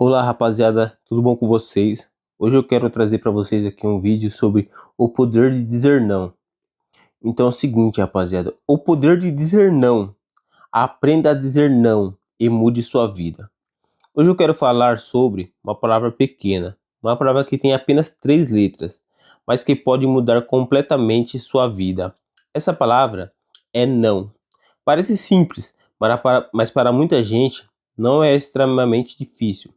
Olá rapaziada, tudo bom com vocês? Hoje eu quero trazer para vocês aqui um vídeo sobre o poder de dizer não. Então é o seguinte rapaziada, o poder de dizer não. Aprenda a dizer não e mude sua vida. Hoje eu quero falar sobre uma palavra pequena, uma palavra que tem apenas 3 letras, mas que pode mudar completamente sua vida. Essa palavra é não. Parece simples, mas para muita gente não é extremamente difícil.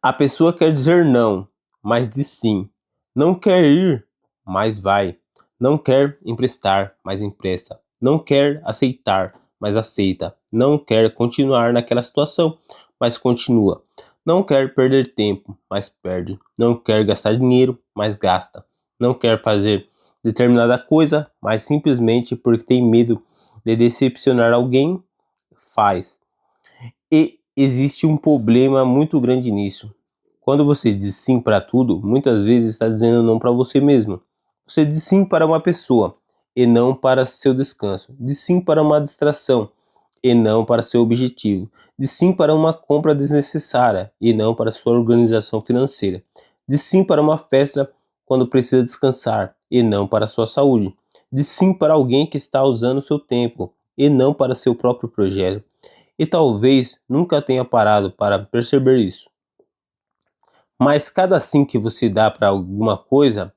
A pessoa quer dizer não, mas diz sim. Não quer ir, mas vai. Não quer emprestar, mas empresta. Não quer aceitar, mas aceita. Não quer continuar naquela situação, mas continua. Não quer perder tempo, mas perde. Não quer gastar dinheiro, mas gasta. Não quer fazer determinada coisa, mas simplesmente porque tem medo de decepcionar alguém, faz. E existe um problema muito grande nisso. Quando você diz sim para tudo, muitas vezes está dizendo não para você mesmo. Você diz sim para uma pessoa e não para seu descanso. Diz sim para uma distração e não para seu objetivo. Diz sim para uma compra desnecessária e não para sua organização financeira. Diz sim para uma festa quando precisa descansar e não para sua saúde. Diz sim para alguém que está usando seu tempo e não para seu próprio projeto. E talvez nunca tenha parado para perceber isso. Mas cada sim que você dá para alguma coisa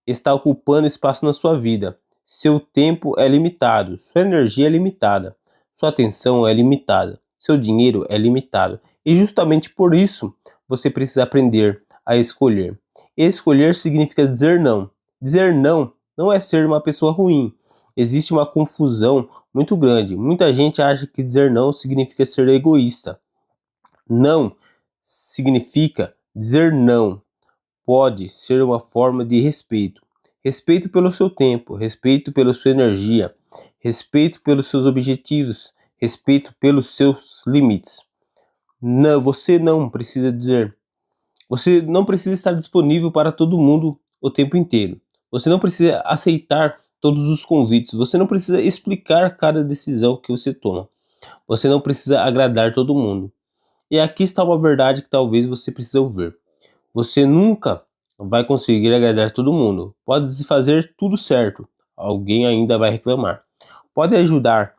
está ocupando espaço na sua vida. Seu tempo é limitado, sua energia é limitada, sua atenção é limitada, seu dinheiro é limitado. E justamente por isso você precisa aprender a escolher. Escolher significa dizer não. Dizer não não é ser uma pessoa ruim. Existe uma confusão muito grande. Muita gente acha que dizer não significa ser egoísta. Não significa dizer não. Pode ser uma forma de respeito. Respeito pelo seu tempo, respeito pela sua energia, respeito pelos seus objetivos, respeito pelos seus limites. Não, você não precisa dizer. Você não precisa estar disponível para todo mundo o tempo inteiro. Você não precisa aceitar todos os convites. Você não precisa explicar cada decisão que você toma. Você não precisa agradar todo mundo. E aqui está uma verdade que talvez você precise ouvir. Você nunca vai conseguir agradar todo mundo. Pode fazer tudo certo, alguém ainda vai reclamar. Pode ajudar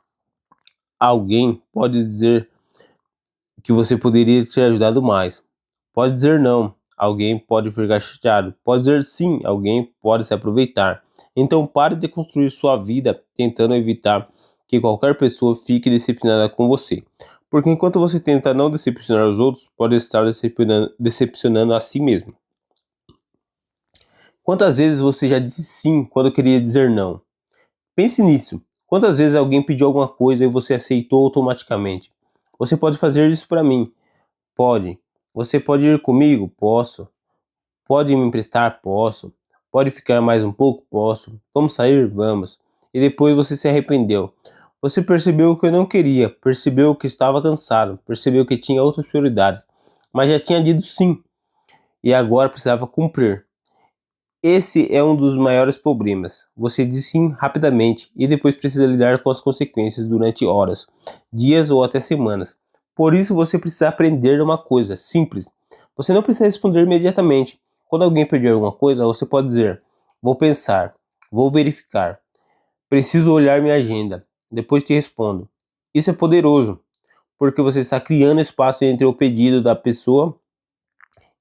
alguém, pode dizer que você poderia ter ajudado mais. Pode dizer não, alguém pode ficar chateado. Pode dizer sim, alguém pode se aproveitar. Então pare de construir sua vida tentando evitar que qualquer pessoa fique decepcionada com você. Porque enquanto você tenta não decepcionar os outros, pode estar decepcionando a si mesmo. Quantas vezes você já disse sim quando queria dizer não? Pense nisso. Quantas vezes alguém pediu alguma coisa e você aceitou automaticamente? Você pode fazer isso para mim? Pode. Você pode ir comigo? Posso. Pode me emprestar? Posso. Pode ficar mais um pouco? Posso. Vamos sair? Vamos. E depois você se arrependeu. Você percebeu que eu não queria, percebeu que estava cansado, percebeu que tinha outras prioridades, mas já tinha dito sim e agora precisava cumprir. Esse é um dos maiores problemas. Você diz sim rapidamente e depois precisa lidar com as consequências durante horas, dias ou até semanas. Por isso você precisa aprender uma coisa simples. Você não precisa responder imediatamente. Quando alguém pedir alguma coisa, você pode dizer: vou pensar, vou verificar, preciso olhar minha agenda, depois te respondo. Isso é poderoso, porque você está criando espaço entre o pedido da pessoa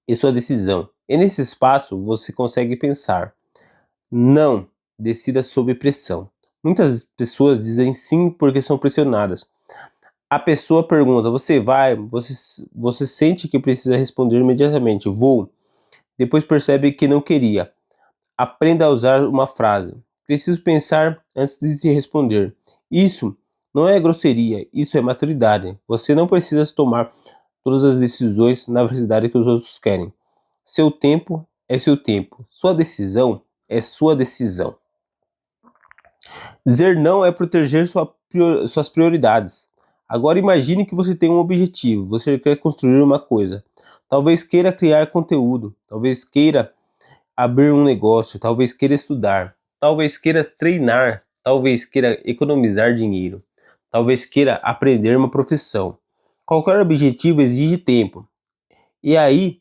e sua decisão. E nesse espaço você consegue pensar. Não decida sob pressão. Muitas pessoas dizem sim porque são pressionadas. A pessoa pergunta: você vai? Você sente que precisa responder imediatamente: vou. Depois percebe que não queria. Aprenda a usar uma frase: preciso pensar antes de te responder. Isso não é grosseria, isso é maturidade. Você não precisa tomar todas as decisões na velocidade que os outros querem. Seu tempo é seu tempo. Sua decisão é sua decisão. Dizer não é proteger suas prioridades. Agora imagine que você tem um objetivo, você quer construir uma coisa. Talvez queira criar conteúdo, talvez queira abrir um negócio, talvez queira estudar, talvez queira treinar, talvez queira economizar dinheiro, talvez queira aprender uma profissão. Qualquer objetivo exige tempo. E aí,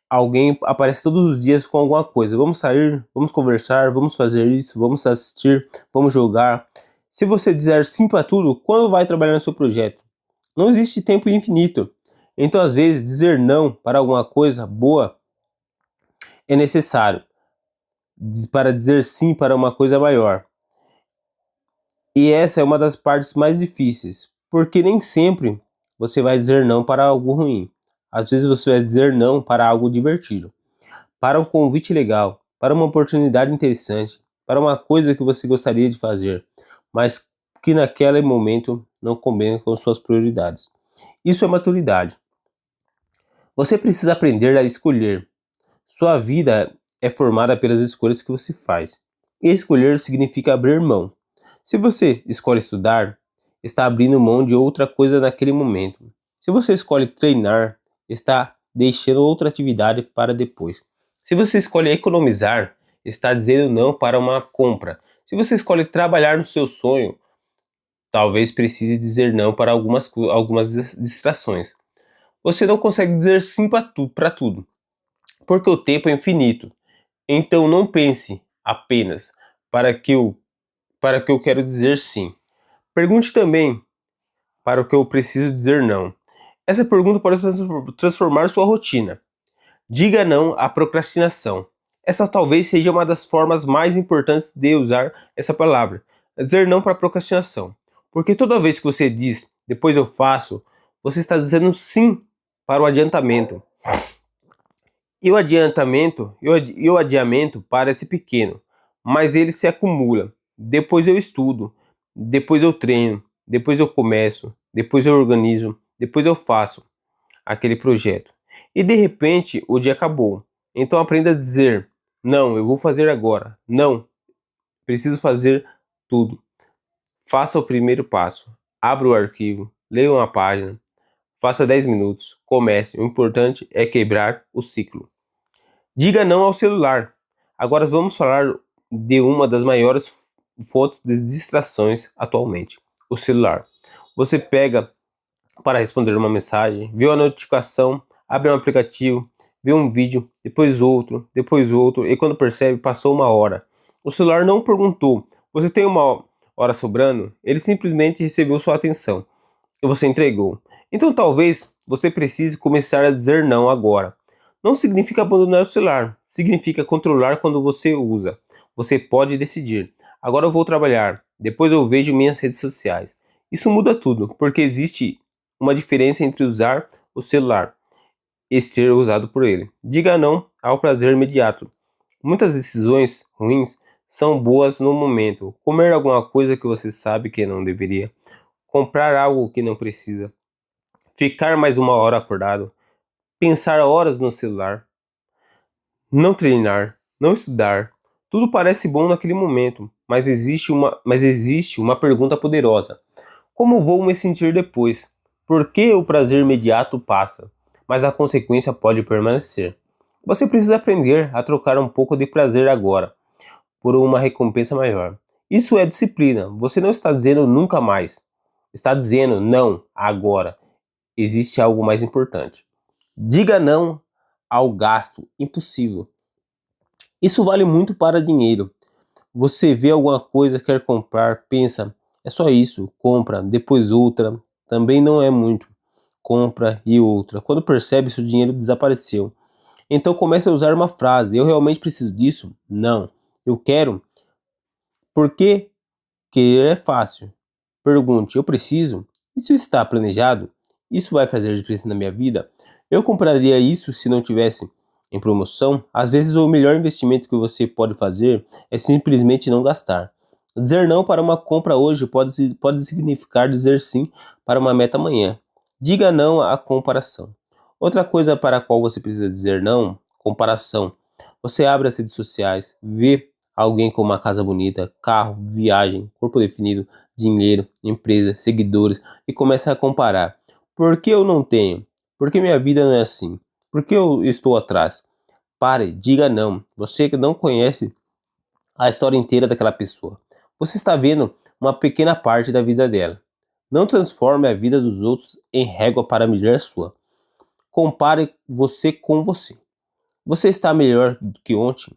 alguém aparece todos os dias com alguma coisa. Vamos sair, vamos conversar, vamos fazer isso, vamos assistir, vamos jogar. Se você dizer sim para tudo, quando vai trabalhar no seu projeto? Não existe tempo infinito. Então, às vezes, dizer não para alguma coisa boa é necessário para dizer sim para uma coisa maior. E essa é uma das partes mais difíceis, porque nem sempre você vai dizer não para algo ruim. Às vezes você vai dizer não para algo divertido, para um convite legal, para uma oportunidade interessante, para uma coisa que você gostaria de fazer, mas que naquele momento não combina com suas prioridades. Isso é maturidade. Você precisa aprender a escolher. Sua vida é formada pelas escolhas que você faz. E escolher significa abrir mão. Se você escolhe estudar, está abrindo mão de outra coisa naquele momento. Se você escolhe treinar, está deixando outra atividade para depois. Se você escolhe economizar, está dizendo não para uma compra. Se você escolhe trabalhar no seu sonho, talvez precise dizer não para algumas distrações. Você não consegue dizer sim para tudo, porque o tempo é infinito. Então não pense apenas para que eu, para que eu quero dizer sim. Pergunte também para o que eu preciso dizer não. Essa pergunta pode transformar sua rotina. Diga não à procrastinação. Essa talvez seja uma das formas mais importantes de usar essa palavra. Dizer não para a procrastinação. Porque toda vez que você diz depois eu faço, você está dizendo sim para o adiantamento. E o adiamento parece pequeno, mas ele se acumula. Depois eu estudo, depois eu treino, depois eu começo, depois eu organizo, depois eu faço aquele projeto. E de repente o dia acabou. Então aprenda a dizer: não, eu vou fazer agora. Não, preciso fazer tudo. Faça o primeiro passo. Abra o arquivo, leia uma página, faça 10 minutos, comece. O importante é quebrar o ciclo. Diga não ao celular. Agora vamos falar de uma das maiores fontes de distrações atualmente: o celular. Você pega para responder uma mensagem, vê uma notificação, abre um aplicativo, vê um vídeo, depois outro, e quando percebe, passou uma hora. O celular não perguntou: você tem uma hora sobrando? Ele simplesmente recebeu sua atenção e você entregou. Então talvez você precise começar a dizer não agora. Não significa abandonar o celular, significa controlar quando você usa. Você pode decidir: agora eu vou trabalhar, depois eu vejo minhas redes sociais. Isso muda tudo, porque existe uma diferença entre usar o celular e ser usado por ele. Diga não ao prazer imediato. Muitas decisões ruins são boas no momento. Comer alguma coisa que você sabe que não deveria, comprar algo que não precisa, ficar mais uma hora acordado, pensar horas no celular, não treinar, não estudar. Tudo parece bom naquele momento, mas existe uma pergunta poderosa: como vou me sentir depois? Porque o prazer imediato passa, mas a consequência pode permanecer. Você precisa aprender a trocar um pouco de prazer agora por uma recompensa maior. Isso é disciplina. Você não está dizendo nunca mais. Está dizendo não agora. Existe algo mais importante. Diga não ao gasto impossível. Isso vale muito para dinheiro. Você vê alguma coisa, quer comprar, pensa: é só isso, compra, depois outra, também não é muito, compra e outra. Quando percebe, seu dinheiro desapareceu. Então comece a usar uma frase: eu realmente preciso disso? Não. Eu quero? Porque querer é fácil. Pergunte: eu preciso? Isso está planejado? Isso vai fazer diferença na minha vida? Eu compraria isso se não tivesse em promoção? Às vezes o melhor investimento que você pode fazer é simplesmente não gastar. Dizer não para uma compra hoje pode significar dizer sim para uma meta amanhã. Diga não à comparação. Outra coisa para a qual você precisa dizer não: comparação. Você abre as redes sociais, vê alguém com uma casa bonita, carro, viagem, corpo definido, dinheiro, empresa, seguidores e começa a comparar. Por que eu não tenho? Por que minha vida não é assim? Por que eu estou atrás? Pare, diga não. Você que não conhece a história inteira daquela pessoa. Você está vendo uma pequena parte da vida dela. Não transforme a vida dos outros em régua para medir a sua. Compare você com você. Você está melhor do que ontem?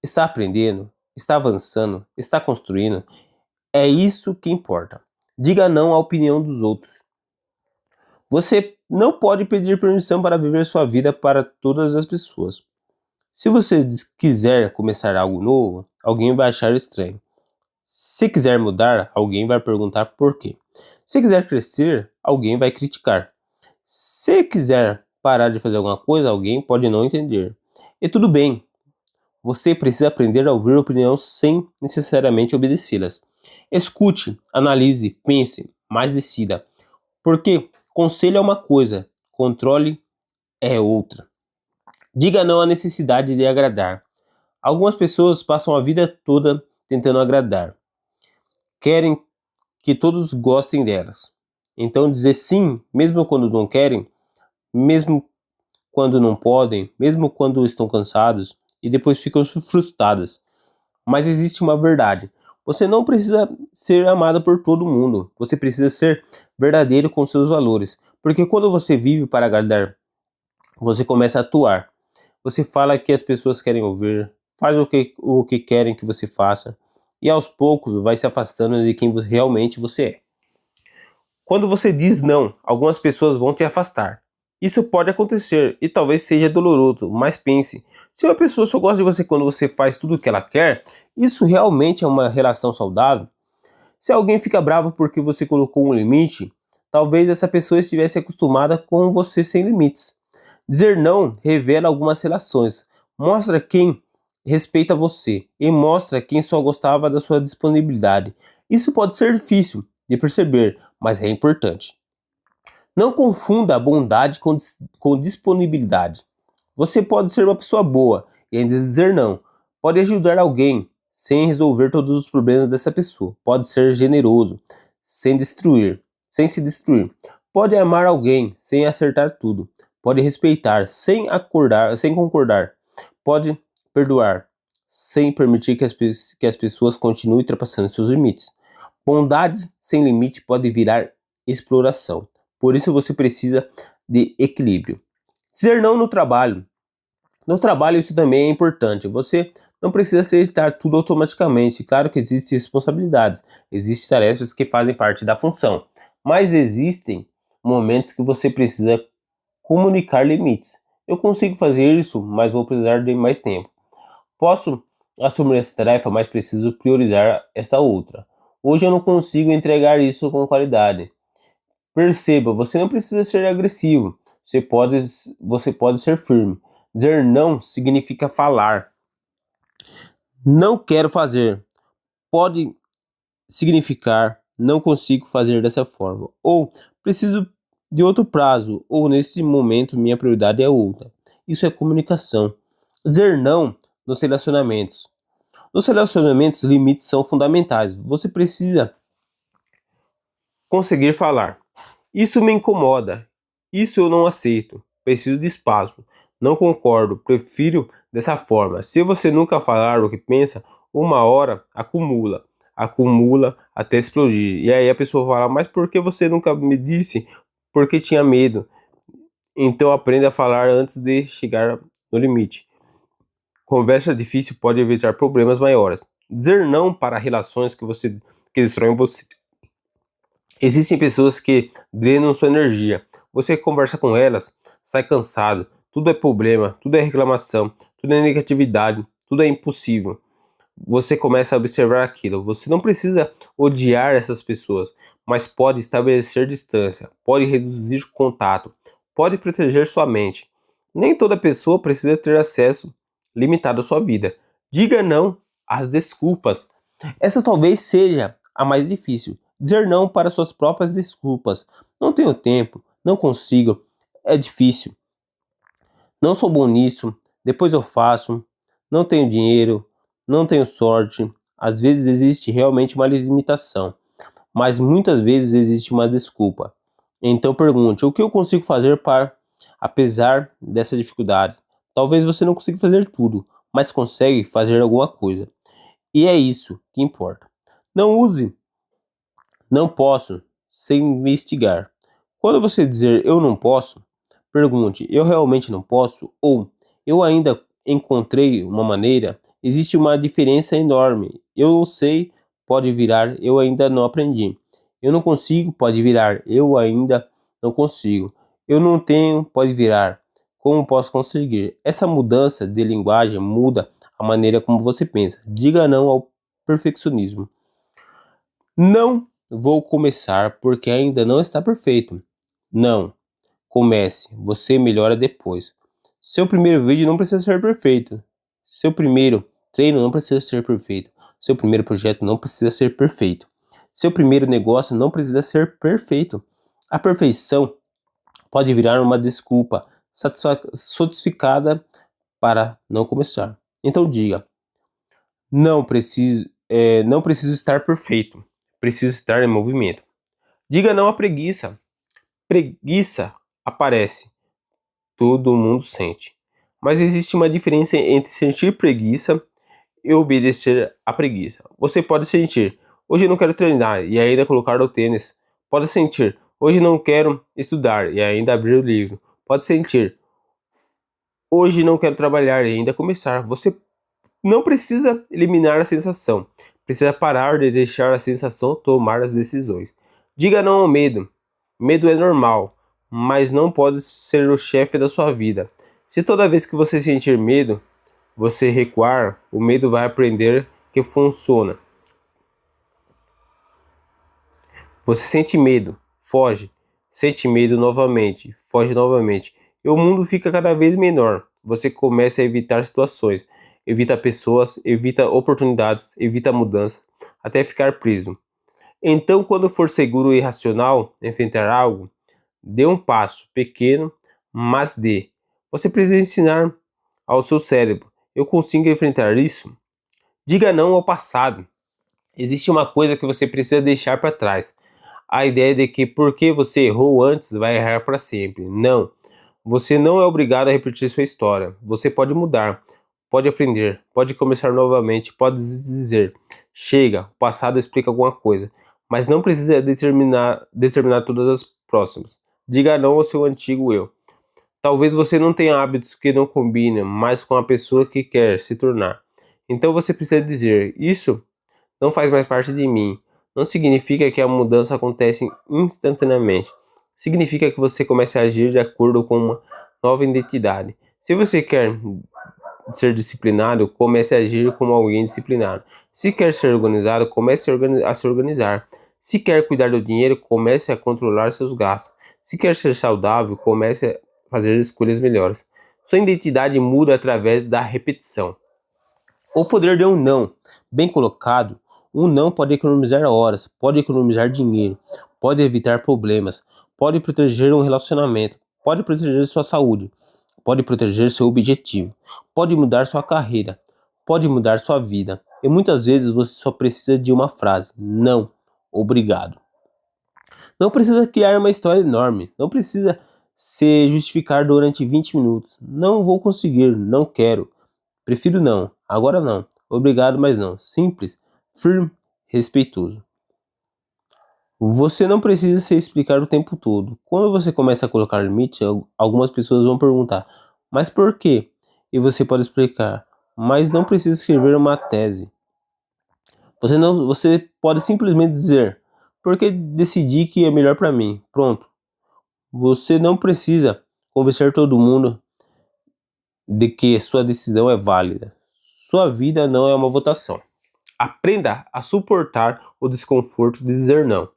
Está aprendendo? Está avançando? Está construindo? É isso que importa. Diga não à opinião dos outros. Você não pode pedir permissão para viver sua vida para todas as pessoas. Se você quiser começar algo novo, alguém vai achar estranho. Se quiser mudar, alguém vai perguntar por quê. Se quiser crescer, alguém vai criticar. Se quiser parar de fazer alguma coisa, alguém pode não entender. E tudo bem, você precisa aprender a ouvir opinião sem necessariamente obedecê-las. Escute, analise, pense, mas decida. Porque conselho é uma coisa, controle é outra. Diga não à necessidade de agradar. Algumas pessoas passam a vida toda tentando agradar. Querem que todos gostem delas. Então dizer sim, mesmo quando não querem, mesmo quando não podem, mesmo quando estão cansados e depois ficam frustradas. Mas existe uma verdade. Você não precisa ser amado por todo mundo. Você precisa ser verdadeiro com seus valores. Porque quando você vive para agradar, você começa a atuar. Você fala o que as pessoas querem ouvir, faz o que querem que você faça, e aos poucos vai se afastando de quem realmente você é. Quando você diz não, algumas pessoas vão te afastar. Isso pode acontecer e talvez seja doloroso, mas pense, se uma pessoa só gosta de você quando você faz tudo o que ela quer, isso realmente é uma relação saudável? Se alguém fica bravo porque você colocou um limite, talvez essa pessoa estivesse acostumada com você sem limites. Dizer não revela algumas relações, mostra quem respeita você e mostra quem só gostava da sua disponibilidade. Isso pode ser difícil de perceber, mas é importante. Não confunda a bondade com disponibilidade. Você pode ser uma pessoa boa e ainda dizer não. Pode ajudar alguém sem resolver todos os problemas dessa pessoa. Pode ser generoso sem se destruir. Pode amar alguém sem acertar tudo. Pode respeitar sem concordar. Pode perdoar sem permitir que as pessoas continuem ultrapassando seus limites. Bondade sem limite pode virar exploração. Por isso você precisa de equilíbrio. Dizer não no trabalho. No trabalho isso também é importante. Você não precisa aceitar tudo automaticamente. Claro que existem responsabilidades, existem tarefas que fazem parte da função, mas existem momentos que você precisa comunicar limites. Eu consigo fazer isso, mas vou precisar de mais tempo. Posso assumir essa tarefa, mas preciso priorizar essa outra. Hoje eu não consigo entregar isso com qualidade. Perceba, você não precisa ser agressivo. Você pode ser firme. Dizer não significa falar. Não quero fazer. Pode significar não consigo fazer dessa forma. Ou preciso de outro prazo. Ou nesse momento minha prioridade é outra. Isso é comunicação. Dizer não nos relacionamentos. Nos relacionamentos, limites são fundamentais. Você precisa conseguir falar. Isso me incomoda. Isso eu não aceito. Preciso de espaço. Não concordo. Prefiro dessa forma. Se você nunca falar o que pensa, uma hora acumula. Acumula até explodir. E aí a pessoa fala, mas por que você nunca me disse? Porque tinha medo. Então aprenda a falar antes de chegar no limite. Conversa difícil pode evitar problemas maiores. Dizer não para relações que destroem você. Existem pessoas que drenam sua energia. Você conversa com elas, sai cansado. Tudo é problema, tudo é reclamação, tudo é negatividade, tudo é impossível. Você começa a observar aquilo. Você não precisa odiar essas pessoas, mas pode estabelecer distância, pode reduzir contato, pode proteger sua mente. Nem toda pessoa precisa ter acesso limitado à sua vida. Diga não às desculpas. Essa talvez seja a mais difícil. Dizer não para suas próprias desculpas. Não tenho tempo, não consigo, é difícil, não sou bom nisso, depois eu faço, não tenho dinheiro, não tenho sorte. Às vezes existe realmente uma limitação, mas muitas vezes existe uma desculpa. Então pergunte: o que eu consigo fazer para, apesar dessa dificuldade? Talvez você não consiga fazer tudo, mas consegue fazer alguma coisa. E é isso que importa. Não use não posso sem investigar. Quando você dizer eu não posso, pergunte: eu realmente não posso? Ou eu ainda encontrei uma maneira? Existe uma diferença enorme. Eu não sei, pode virar eu ainda não aprendi. Eu não consigo, pode virar eu ainda não consigo. Eu não tenho, pode virar como posso conseguir. Essa mudança de linguagem muda a maneira como você pensa. Diga não ao perfeccionismo. Não vou começar porque ainda não está perfeito. Não. Comece, você melhora depois. Seu primeiro vídeo não precisa ser perfeito. Seu primeiro treino não precisa ser perfeito. Seu primeiro projeto não precisa ser perfeito. Seu primeiro negócio não precisa ser perfeito. A perfeição pode virar uma desculpa satisficada para não começar. Então diga: não preciso estar perfeito. Preciso estar em movimento. Diga não à preguiça. Preguiça aparece. Todo mundo sente. Mas existe uma diferença entre sentir preguiça e obedecer à preguiça. Você pode sentir, hoje eu não quero treinar e ainda colocar o tênis. Pode sentir, hoje não quero estudar e ainda abrir o livro. Pode sentir, hoje não quero trabalhar e ainda começar. Você não precisa eliminar a sensação. Precisa parar de deixar a sensação tomar as decisões. Diga não ao medo. Medo é normal, mas não pode ser o chefe da sua vida. Se toda vez que você sentir medo, você recuar, o medo vai aprender que funciona. Você sente medo, foge. Sente medo novamente, foge novamente. E o mundo fica cada vez menor. Você começa a evitar situações, evita pessoas, evita oportunidades, evita mudança, até ficar preso. Então, quando for seguro e racional enfrentar algo, dê um passo pequeno, mas dê. Você precisa ensinar ao seu cérebro: eu consigo enfrentar isso? Diga não ao passado. Existe uma coisa que você precisa deixar para trás. A ideia de que porque você errou antes vai errar para sempre. Não. Você não é obrigado a repetir sua história. Você pode mudar, pode aprender, pode começar novamente, pode dizer: chega, o passado explica alguma coisa, mas não precisa determinar todas as próximas. Diga não ao seu antigo eu. Talvez você não tenha hábitos que não combinem mais com a pessoa que quer se tornar. Então você precisa dizer: isso não faz mais parte de mim. Não significa que a mudança acontece instantaneamente. Significa que você comece a agir de acordo com uma nova identidade. Se você quer ser disciplinado, comece a agir como alguém disciplinado. Se quer ser organizado, comece a se organizar. Se quer cuidar do dinheiro, comece a controlar seus gastos. Se quer ser saudável, comece a fazer escolhas melhores. Sua identidade muda através da repetição. O poder de um não, bem colocado, um não pode economizar horas, pode economizar dinheiro, pode evitar problemas, pode proteger um relacionamento, pode proteger sua saúde, pode proteger seu objetivo, pode mudar sua carreira, pode mudar sua vida. E muitas vezes você só precisa de uma frase: não, obrigado. Não precisa criar uma história enorme, não precisa se justificar durante 20 minutos. Não vou conseguir, não quero. Prefiro não, agora não. Obrigado, mas não. Simples, firme, respeitoso. Você não precisa se explicar o tempo todo. Quando você começa a colocar limite, algumas pessoas vão perguntar: mas por quê? E você pode explicar: mas não precisa escrever uma tese. Você pode simplesmente dizer: porque decidi que é melhor para mim. Pronto. Você não precisa convencer todo mundo de que sua decisão é válida. Sua vida não é uma votação. Aprenda a suportar o desconforto de dizer não.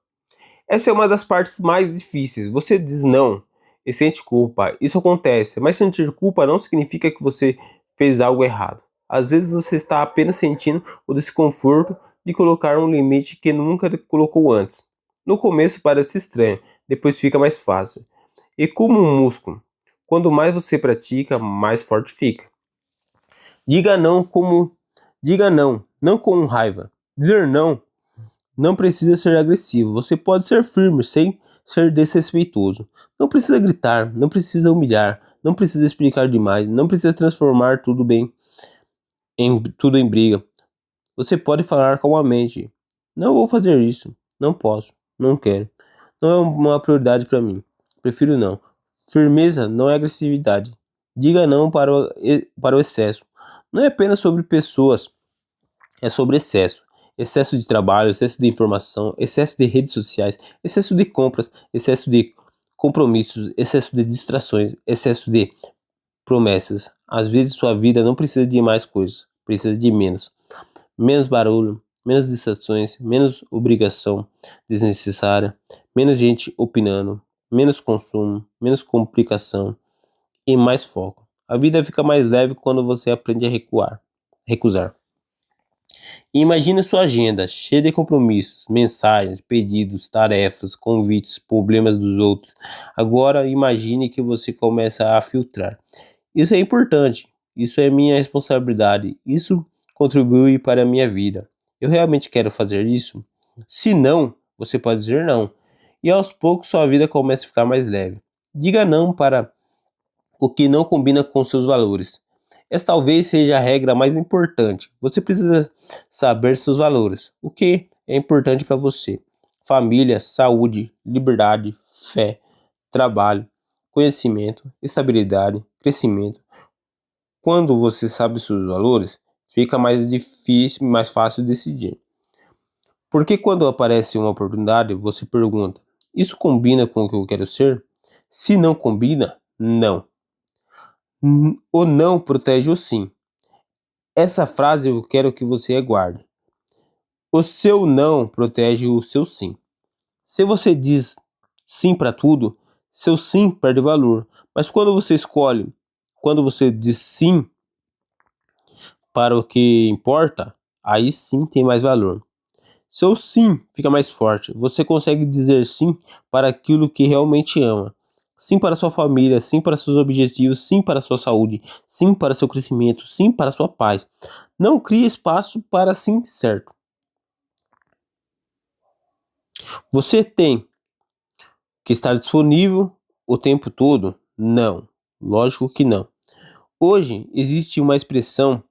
Essa é uma das partes mais difíceis. Você diz não e sente culpa. Isso acontece, mas sentir culpa não significa que você fez algo errado. Às vezes você está apenas sentindo o desconforto de colocar um limite que nunca colocou antes. No começo parece estranho, depois fica mais fácil. E como um músculo, quando mais você pratica, mais forte fica. Diga não como Diga não, não com raiva. Dizer não precisa ser agressivo. Você pode ser firme sem ser desrespeitoso. Não precisa gritar, não precisa humilhar, não precisa explicar demais, não precisa transformar tudo em briga. Você pode falar calmamente: não vou fazer isso, não posso, não quero. não é uma prioridade para mim. Prefiro não. Firmeza não é agressividade. Diga não para o excesso. Não é apenas sobre pessoas, é sobre excesso. Excesso de trabalho, excesso de informação, excesso de redes sociais, excesso de compras, excesso de compromissos, excesso de distrações, excesso de promessas. Às vezes sua vida não precisa de mais coisas, precisa de menos. Menos barulho, menos distrações, menos obrigação desnecessária, menos gente opinando, menos consumo, menos complicação e mais foco. A vida fica mais leve quando você aprende a recusar. E imagine sua agenda cheia de compromissos, mensagens, pedidos, tarefas, convites, problemas dos outros. Agora imagine que você começa a filtrar. Isso é importante, isso é minha responsabilidade, isso contribui para a minha vida. Eu realmente quero fazer isso? Se não, você pode dizer não. E aos poucos sua vida começa a ficar mais leve. Diga não para o que não combina com seus valores. Essa talvez seja a regra mais importante. Você precisa saber seus valores. O que é importante para você? Família, saúde, liberdade, fé, trabalho, conhecimento, estabilidade, crescimento. Quando você sabe seus valores, fica mais difícil, mais fácil decidir. Porque quando aparece uma oportunidade, você pergunta: isso combina com o que eu quero ser? Se não combina, não. O não protege o sim. Essa frase eu quero que você guarde. O seu não protege o seu sim. Se você diz sim para tudo, seu sim perde valor. Mas quando você diz sim para o que importa, aí sim tem mais valor. Seu sim fica mais forte. Você consegue dizer sim para aquilo que realmente ama. Sim para sua família, sim para seus objetivos, sim para sua saúde, sim para seu crescimento, sim para sua paz. Não crie espaço para sim certo. Você tem que estar disponível o tempo todo? Não. Lógico que não. Hoje existe uma pressão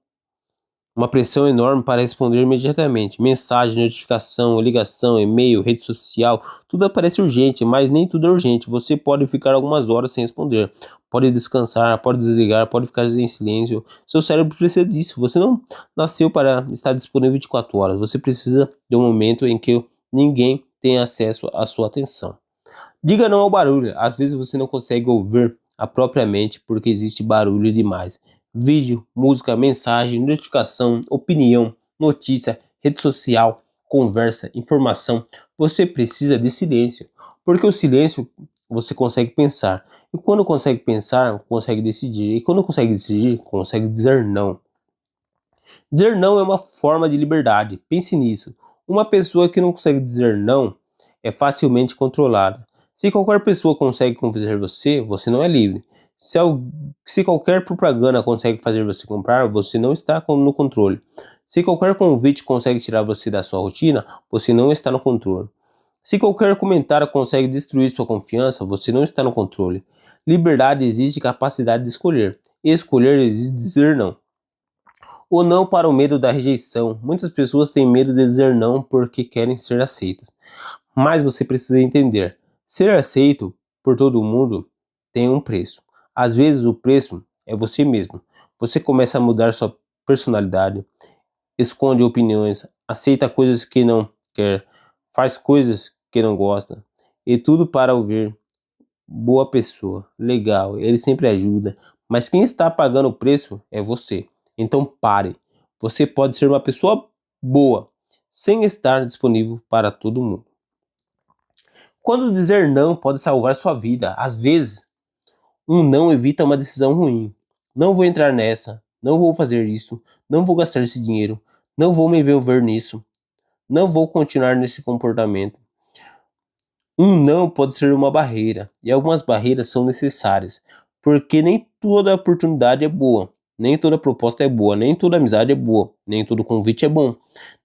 enorme para responder imediatamente. Mensagem, notificação, ligação, e-mail, rede social, tudo aparece urgente, mas nem tudo é urgente. Você pode ficar algumas horas sem responder. Pode descansar, pode desligar, pode ficar em silêncio. Seu cérebro precisa disso. Você não nasceu para estar disponível 24 horas. Você precisa de um momento em que ninguém tem acesso à sua atenção. Diga não ao barulho. Às vezes você não consegue ouvir a própria mente porque existe barulho demais. Vídeo, música, mensagem, notificação, opinião, notícia, rede social, conversa, informação. Você precisa de silêncio, porque o silêncio você consegue pensar. E quando consegue pensar, consegue decidir. E quando consegue decidir, consegue dizer não. Dizer não é uma forma de liberdade. Pense nisso. Uma pessoa que não consegue dizer não é facilmente controlada. Se qualquer pessoa consegue convencer você, você não é livre. Se qualquer propaganda consegue fazer você comprar, você não está no controle. Se qualquer convite consegue tirar você da sua rotina, você não está no controle. Se qualquer comentário consegue destruir sua confiança, você não está no controle. Liberdade exige capacidade de escolher. Escolher exige dizer não. O não para o medo da rejeição. Muitas pessoas têm medo de dizer não porque querem ser aceitas. Mas você precisa entender: ser aceito por todo mundo tem um preço. Às vezes o preço é você mesmo. Você começa a mudar sua personalidade, esconde opiniões, aceita coisas que não quer, faz coisas que não gosta, e tudo para ouvir boa pessoa, legal, ele sempre ajuda, mas quem está pagando o preço é você. Então pare. Você pode ser uma pessoa boa sem estar disponível para todo mundo. Quando dizer não pode salvar sua vida, às vezes um não evita uma decisão ruim. Não vou entrar nessa, não vou fazer isso, não vou gastar esse dinheiro, não vou me envolver nisso, não vou continuar nesse comportamento. Um não pode ser uma barreira, e algumas barreiras são necessárias, porque nem toda oportunidade é boa, nem toda proposta é boa, nem toda amizade é boa, nem todo convite é bom,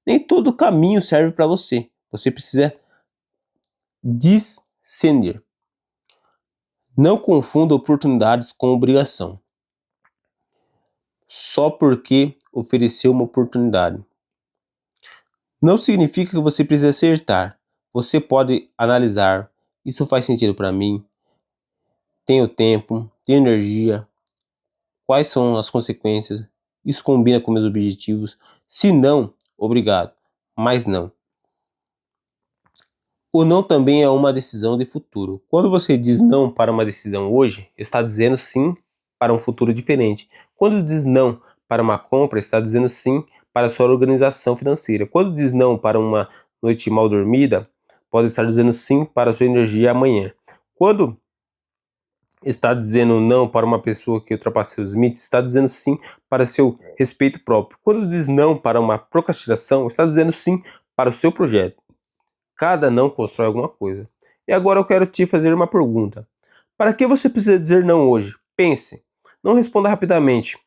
nem todo caminho serve para você. Você precisa discernir. Não confunda oportunidades com obrigação, só porque ofereceu uma oportunidade. Não significa que você precisa acertar. Você pode analisar Isso faz sentido para mim? Tenho tempo? Tenho energia? Quais são as consequências? Isso combina com meus objetivos? Se não, obrigado, mas não. O não também é uma decisão de futuro. Quando você diz não para uma decisão hoje, está dizendo sim para um futuro diferente. Quando diz não para uma compra, está dizendo sim para a sua organização financeira. Quando diz não para uma noite mal dormida, pode estar dizendo sim para a sua energia amanhã. Quando está dizendo não para uma pessoa que ultrapassa seus limites, está dizendo sim para seu respeito próprio. Quando diz não para uma procrastinação, está dizendo sim para o seu projeto. Cada não constrói alguma coisa. E agora eu quero te fazer uma pergunta. Para que você precisa dizer não hoje? Pense. Não responda rapidamente.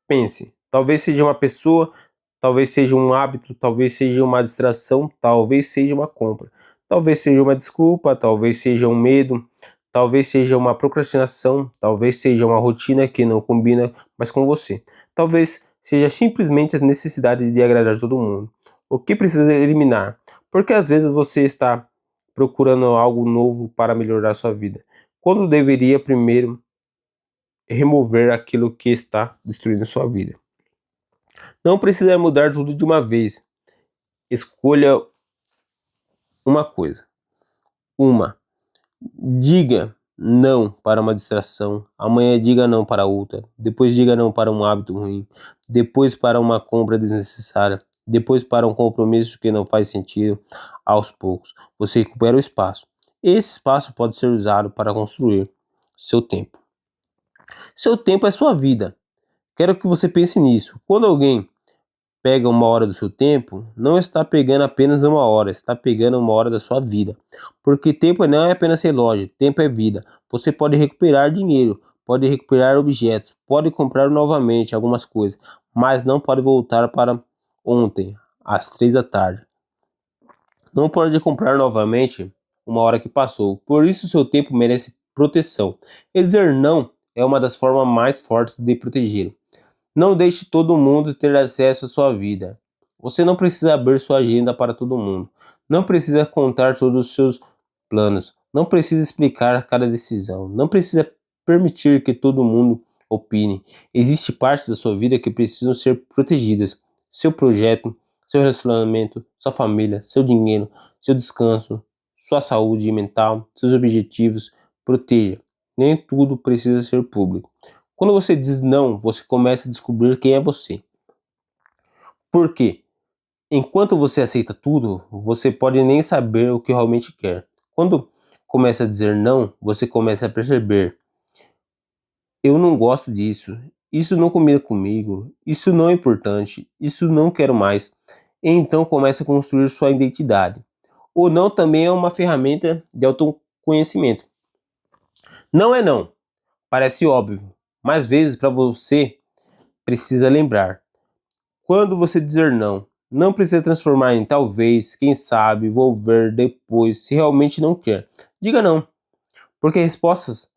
Pense. Talvez seja uma pessoa, talvez seja um hábito, talvez seja uma distração, talvez seja uma compra. Talvez seja uma desculpa, talvez seja um medo, talvez seja uma procrastinação, talvez seja uma rotina que não combina mais com você. Talvez seja simplesmente a necessidade de agradar todo mundo. O que precisa eliminar? Porque às vezes você está procurando algo novo para melhorar sua vida, quando deveria primeiro remover aquilo que está destruindo sua vida. Não precisa mudar tudo de uma vez. Escolha uma coisa. Uma, diga não para uma distração, amanhã diga não para outra, depois diga não para um hábito ruim, depois para uma compra desnecessária, depois para um compromisso que não faz sentido. Aos poucos, você recupera o espaço. Esse espaço pode ser usado para construir seu tempo. Seu tempo é sua vida. Quero que você pense nisso. Quando alguém pega uma hora do seu tempo, não está pegando apenas uma hora, está pegando uma hora da sua vida. Porque tempo não é apenas relógio, tempo é vida. Você pode recuperar dinheiro, pode recuperar objetos, pode comprar novamente algumas coisas, mas não pode voltar para ontem, às 3 da tarde. Não pode comprar novamente uma hora que passou. Por isso seu tempo merece proteção. E dizer não é uma das formas mais fortes de protegê-lo. Não deixe todo mundo ter acesso à sua vida. Você não precisa abrir sua agenda para todo mundo. Não precisa contar todos os seus planos. Não precisa explicar cada decisão. Não precisa permitir que todo mundo opine. Existe partes da sua vida que precisam ser protegidas. Seu projeto, seu relacionamento, sua família, seu dinheiro, seu descanso, sua saúde mental, seus objetivos. Proteja. Nem tudo precisa ser público. Quando você diz não, você começa a descobrir quem é você. Por quê? Enquanto você aceita tudo, você pode nem saber o que realmente quer. Quando começa a dizer não, você começa a perceber: eu não gosto disso, isso não combina comigo, isso não é importante, isso não quero mais. E então começa a construir sua identidade. O não também é uma ferramenta de autoconhecimento. Não é não, parece óbvio, mas às vezes para você precisa lembrar. Quando você dizer não, não precisa transformar em talvez, quem sabe, vou ver depois, se realmente não quer. Diga não, porque respostas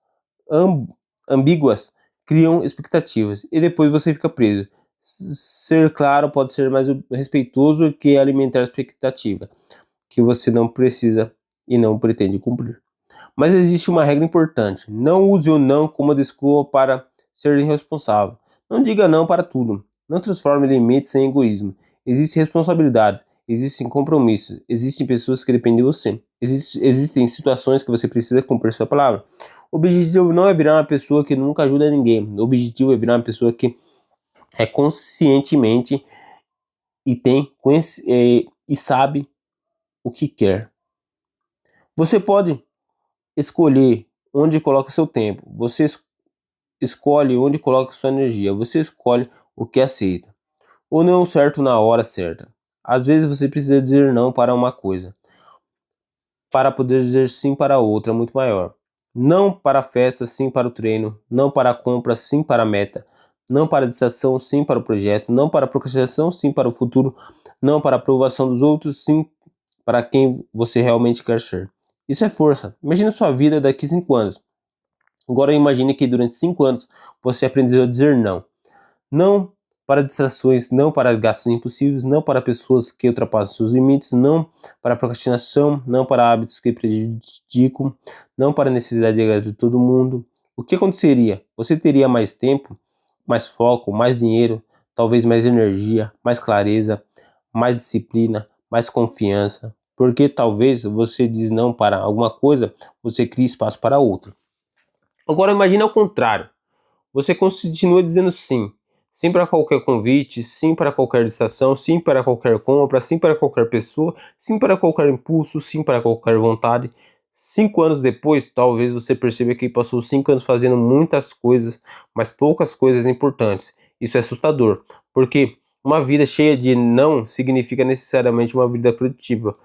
ambíguas criam expectativas e depois você fica preso. Ser claro pode ser mais respeitoso que alimentar expectativa que você não precisa e não pretende cumprir. Mas existe uma regra importante: não use o não como desculpa para ser irresponsável. Não diga não para tudo. Não transforme limites em egoísmo. Existe responsabilidade, existem compromissos, existem pessoas que dependem de você. Existem situações que você precisa cumprir sua palavra. O objetivo não é virar uma pessoa que nunca ajuda ninguém. O objetivo é virar uma pessoa que é conscientemente e e sabe o que quer. Você pode escolher onde coloca seu tempo. Você escolhe onde coloca sua energia. Você escolhe o que aceita. O não certo na hora certa. Às vezes você precisa dizer não para uma coisa, para poder dizer sim para outra muito maior. Não para a festa, sim para o treino. Não para a compra, sim para a meta. Não para a distração, sim para o projeto. Não para a procrastinação, sim para o futuro. Não para a aprovação dos outros, sim para quem você realmente quer ser. Isso é força. Imagine sua vida daqui a 5 anos. Agora imagine que durante 5 anos você aprendeu a dizer não. Não para distrações, não para gastos impulsivos, não para pessoas que ultrapassam seus limites, não para procrastinação, não para hábitos que prejudicam, não para a necessidade de agradar todo mundo. O que aconteceria? Você teria mais tempo, mais foco, mais dinheiro, talvez mais energia, mais clareza, mais disciplina, mais confiança, porque talvez você diz não para alguma coisa, você cria espaço para outra. Agora imagine ao contrário, você continua dizendo sim. Sim para qualquer convite, sim para qualquer distração, sim para qualquer compra, sim para qualquer pessoa, sim para qualquer impulso, sim para qualquer vontade. 5 anos depois, talvez você perceba que passou 5 anos fazendo muitas coisas, mas poucas coisas importantes. Isso é assustador, porque uma vida cheia de não significa necessariamente uma vida produtiva.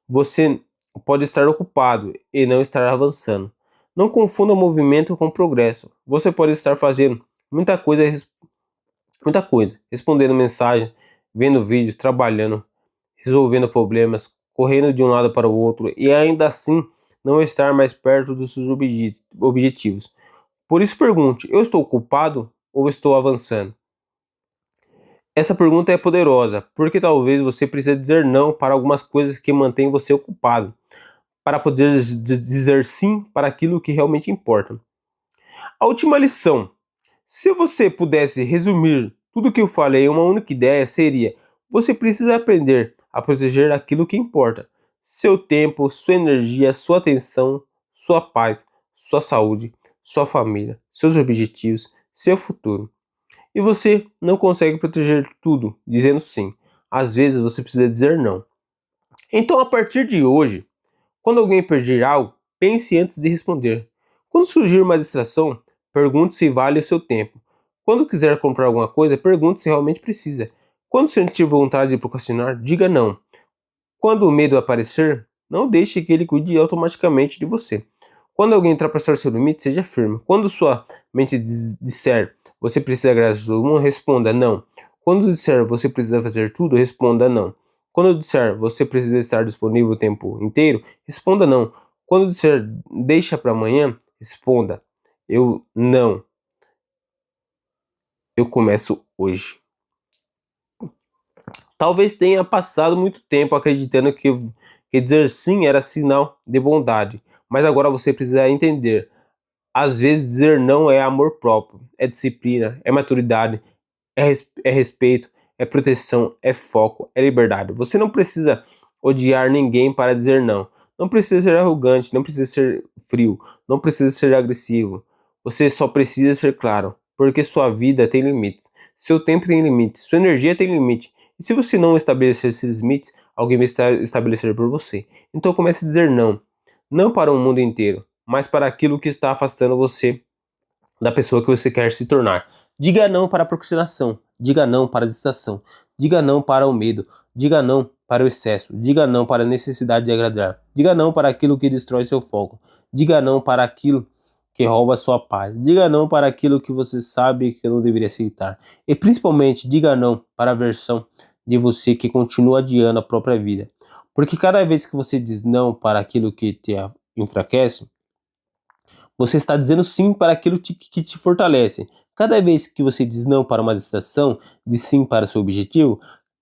Você pode estar ocupado e não estar avançando. Não confunda movimento com progresso. Você pode estar fazendo muita coisa, respondendo mensagem, vendo vídeos, trabalhando, resolvendo problemas, correndo de um lado para o outro e ainda assim não estar mais perto dos seus objetivos. Por isso pergunte: eu estou ocupado ou estou avançando? Essa pergunta é poderosa, porque talvez você precise dizer não para algumas coisas que mantêm você ocupado, para poder dizer sim para aquilo que realmente importa. A última lição: se você pudesse resumir tudo o que eu falei em uma única ideia, seria: você precisa aprender a proteger aquilo que importa. Seu tempo, sua energia, sua atenção, sua paz, sua saúde, sua família, seus objetivos, seu futuro. E você não consegue proteger tudo dizendo sim. Às vezes você precisa dizer não. Então, a partir de hoje, quando alguém pedir algo, pense antes de responder. Quando surgir uma distração, pergunte se vale o seu tempo. Quando quiser comprar alguma coisa, pergunte se realmente precisa. Quando sentir vontade de procrastinar, diga não. Quando o medo aparecer, não deixe que ele cuide automaticamente de você. Quando alguém ultrapassar seu limite, seja firme. Quando sua mente disser você precisa agradar todo mundo, responda não. Quando disser você precisa fazer tudo, responda não. Quando disser você precisa estar disponível o tempo inteiro, responda não. Quando disser deixa para amanhã, responda eu não. Eu começo hoje. Talvez tenha passado muito tempo acreditando que dizer sim era sinal de bondade, mas agora você precisa entender. Às vezes dizer não é amor próprio, é disciplina, é maturidade, é respeito, é proteção, é foco, é liberdade. Você não precisa odiar ninguém para dizer não. Não precisa ser arrogante, não precisa ser frio, não precisa ser agressivo. Você só precisa ser claro, porque sua vida tem limites, seu tempo tem limites, sua energia tem limite. E se você não estabelecer esses limites, alguém vai estabelecer por você. Então comece a dizer não. Não para o mundo inteiro, mas para aquilo que está afastando você da pessoa que você quer se tornar. Diga não para a procrastinação, diga não para a distração, diga não para o medo, diga não para o excesso, diga não para a necessidade de agradar, diga não para aquilo que destrói seu foco, diga não para aquilo que rouba sua paz, diga não para aquilo que você sabe que não deveria aceitar e principalmente diga não para a versão de você que continua adiando a própria vida, porque cada vez que você diz não para aquilo que te enfraquece, você está dizendo sim para aquilo que te fortalece. Cada vez que você diz não para uma distração, diz sim para o seu objetivo,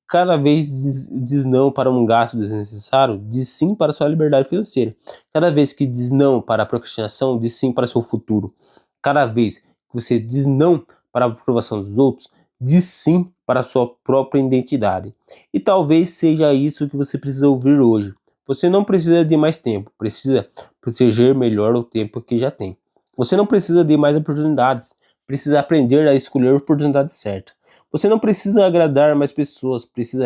cada vez diz não para um gasto desnecessário, diz sim para a sua liberdade financeira. Cada vez que diz não para a procrastinação, diz sim para o seu futuro. Cada vez que você diz não para a aprovação dos outros, diz sim para a sua própria identidade. E talvez seja isso que você precisa ouvir hoje. Você não precisa de mais tempo, precisa proteger melhor o tempo que já tem. Você não precisa de mais oportunidades, precisa aprender a escolher a oportunidade certa. Você não precisa agradar mais pessoas, precisa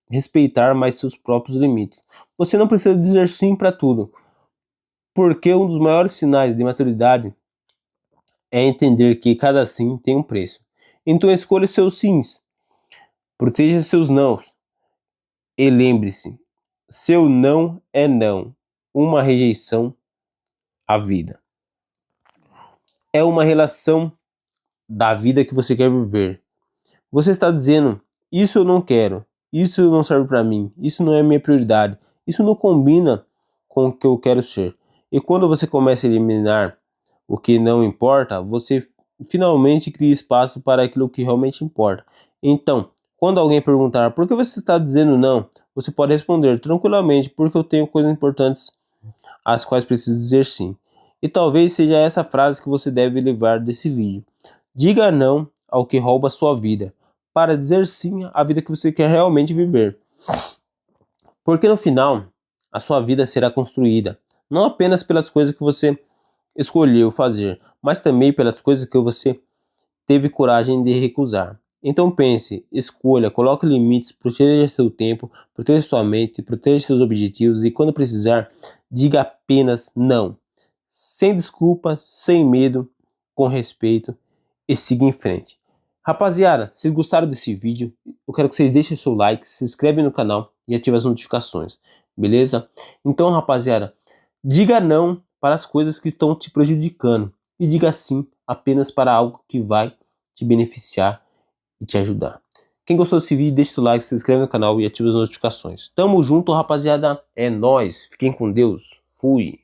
respeitar mais seus próprios limites. Você não precisa dizer sim para tudo, porque um dos maiores sinais de maturidade é entender que cada sim tem um preço. Então escolha seus sims, proteja seus nãos e lembre-se, seu não é não, uma rejeição à vida. É uma relação da vida que você quer viver. Você está dizendo, isso eu não quero, isso não serve para mim, isso não é minha prioridade, isso não combina com o que eu quero ser. E quando você começa a eliminar o que não importa, você finalmente cria espaço para aquilo que realmente importa. Então, quando alguém perguntar por que você está dizendo não, você pode responder tranquilamente porque eu tenho coisas importantes às quais preciso dizer sim. E talvez seja essa frase que você deve levar desse vídeo. Diga não ao que rouba sua vida, para dizer sim à vida que você quer realmente viver. Porque no final, a sua vida será construída não apenas pelas coisas que você escolheu fazer, mas também pelas coisas que você teve coragem de recusar. Então pense, escolha, coloque limites, proteja seu tempo, proteja sua mente, proteja seus objetivos e quando precisar, diga apenas não. Sem desculpa, sem medo, com respeito e siga em frente. Rapaziada, se vocês gostaram desse vídeo, eu quero que vocês deixem seu like, se inscrevem no canal e ativem as notificações, beleza? Então, rapaziada, diga não para as coisas que estão te prejudicando e diga sim apenas para algo que vai te beneficiar e te ajudar. Quem gostou desse vídeo, deixa o like, se inscreve no canal e ativa as notificações. Tamo junto, rapaziada. É nóis. Fiquem com Deus. Fui.